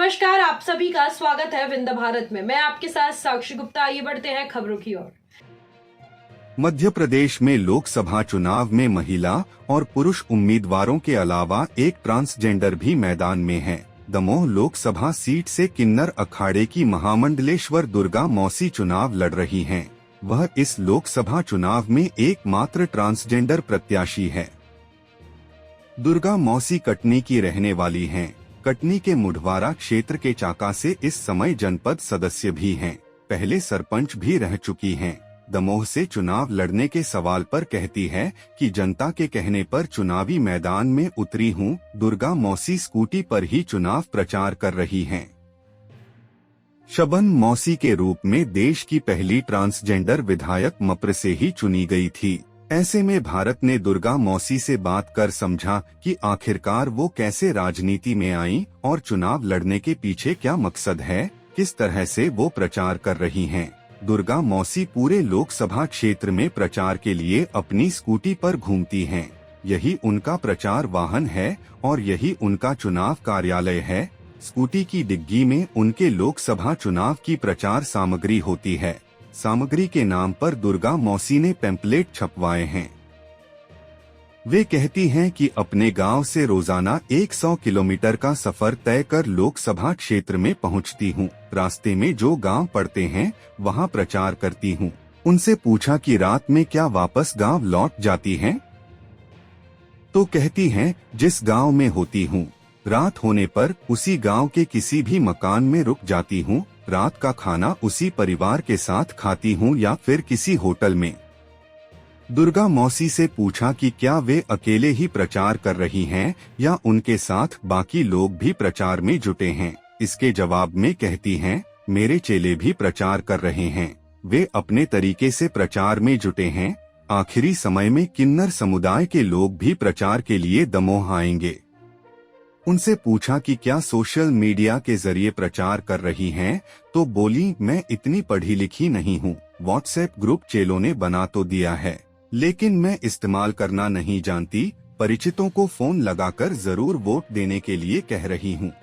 नमस्कार, आप सभी का स्वागत है विंध्य भारत में। मैं आपके साथ साक्षी गुप्ता। आइए बढ़ते हैं खबरों की ओर। मध्य प्रदेश में लोकसभा चुनाव में महिला और पुरुष उम्मीदवारों के अलावा एक ट्रांसजेंडर भी मैदान में है। दमोह लोकसभा सीट से किन्नर अखाड़े की महामंडलेश्वर दुर्गा मौसी चुनाव लड़ रही हैं। वह इस लोकसभा चुनाव में एकमात्र ट्रांसजेंडर प्रत्याशी है। दुर्गा मौसी कटनी की रहने वाली हैं। कटनी के मुढवारा क्षेत्र के चाका से इस समय जनपद सदस्य भी हैं। पहले सरपंच भी रह चुकी हैं। दमोह से चुनाव लड़ने के सवाल पर कहती है कि जनता के कहने पर चुनावी मैदान में उतरी हूं। दुर्गा मौसी स्कूटी पर ही चुनाव प्रचार कर रही हैं। शबन मौसी के रूप में देश की पहली ट्रांसजेंडर विधायक मप्र से ही चुनी गई थी। ऐसे में भारत ने दुर्गा मौसी से बात कर समझा कि आखिरकार वो कैसे राजनीति में आईं और चुनाव लड़ने के पीछे क्या मकसद है, किस तरह से वो प्रचार कर रही हैं। दुर्गा मौसी पूरे लोकसभा क्षेत्र में प्रचार के लिए अपनी स्कूटी पर घूमती हैं। यही उनका प्रचार वाहन है और यही उनका चुनाव कार्यालय है। स्कूटी की डिग्गी में उनके लोकसभा चुनाव की प्रचार सामग्री होती है। सामग्री के नाम पर दुर्गा मौसी ने पैम्पलेट छपवाए हैं। वे कहती हैं कि अपने गांव से रोजाना 100 किलोमीटर का सफर तय कर लोकसभा क्षेत्र में पहुंचती हूं। रास्ते में जो गांव पड़ते हैं वहां प्रचार करती हूं। उनसे पूछा कि रात में क्या वापस गांव लौट जाती हैं? तो कहती हैं जिस गांव में होती हूं, रात होने पर उसी गांव के किसी भी मकान में रुक जाती हूं। रात का खाना उसी परिवार के साथ खाती हूं या फिर किसी होटल में। दुर्गा मौसी से पूछा कि क्या वे अकेले ही प्रचार कर रही हैं या उनके साथ बाकी लोग भी प्रचार में जुटे हैं। इसके जवाब में कहती हैं, मेरे चेले भी प्रचार कर रहे हैं। वे अपने तरीके से प्रचार में जुटे हैं। आखिरी समय में किन्नर समुदाय के लोग भी प्रचार के लिए दमोह आएंगे। उनसे पूछा कि क्या सोशल मीडिया के जरिए प्रचार कर रही हैं, तो बोली, मैं इतनी पढ़ी लिखी नहीं हूँ। व्हाट्सएप ग्रुप चेलों ने बना तो दिया है, लेकिन मैं इस्तेमाल करना नहीं जानती। परिचितों को फोन लगाकर जरूर वोट देने के लिए कह रही हूँ।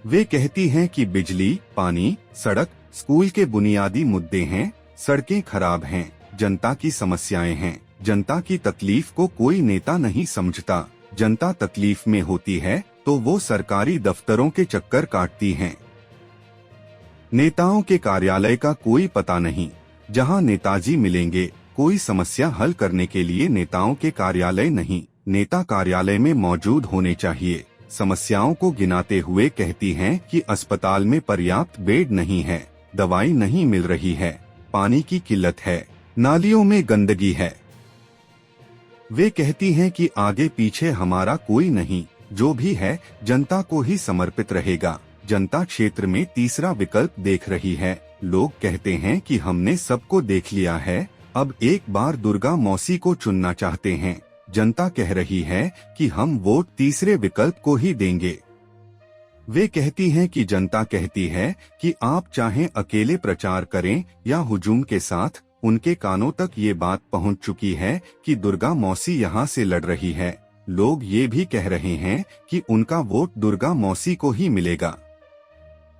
वे कहती हैं कि बिजली, पानी, सड़क, स्कूल के बुनियादी मुद्दे हैं। सड़कें खराब हैं, जनता की समस्याएं हैं। जनता की तकलीफ को कोई नेता नहीं समझता। जनता तकलीफ में होती है तो वो सरकारी दफ्तरों के चक्कर काटती हैं। नेताओं के कार्यालय का कोई पता नहीं। जहां नेताजी मिलेंगे, कोई समस्या हल करने के लिए नेताओं के कार्यालय नहीं, नेता कार्यालय में मौजूद होने चाहिए। समस्याओं को गिनाते हुए कहती हैं कि अस्पताल में पर्याप्त बेड नहीं है, दवाई नहीं मिल रही है, पानी की किल्लत है, नालियों में गंदगी है। वे कहती हैं कि आगे पीछे हमारा कोई नहीं, जो भी है जनता को ही समर्पित रहेगा। जनता क्षेत्र में तीसरा विकल्प देख रही है। लोग कहते हैं कि हमने सबको देख लिया है, अब एक बार दुर्गा मौसी को चुनना चाहते हैं। जनता कह रही है कि हम वोट तीसरे विकल्प को ही देंगे। वे कहती हैं कि जनता कहती है कि आप चाहें अकेले प्रचार करें या हुजूम के साथ। उनके कानों तक ये बात पहुंच चुकी है कि दुर्गा मौसी यहां से लड़ रही है। लोग ये भी कह रहे हैं कि उनका वोट दुर्गा मौसी को ही मिलेगा।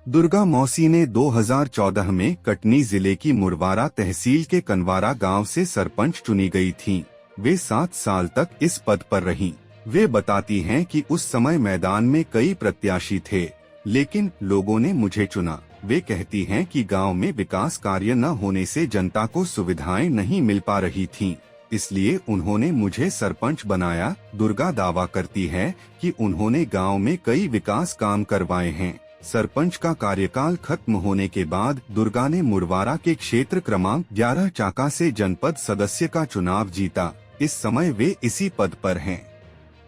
दुर्गा मौसी ने 2014 में कटनी जिले की मुढवारा तहसील के कनवारा गांव से सरपंच चुनी गई थीं। वे 7 साल तक इस पद पर रहीं। वे बताती हैं कि उस समय मैदान में कई प्रत्याशी थे, लेकिन लोगों ने मुझे चुना। वे कहती हैं कि गांव में विकास कार्य न होने से जनता को सुविधाएं नहीं मिल पा रही थीं, इसलिए उन्होंने मुझे सरपंच बनाया। दुर्गा दावा करती है कि उन्होंने गांव में कई विकास काम करवाए हैं। सरपंच का कार्यकाल खत्म होने के बाद दुर्गा ने मुढवारा के क्षेत्र क्रमांक 11 चाका से जनपद सदस्य का चुनाव जीता। इस समय वे इसी पद पर हैं।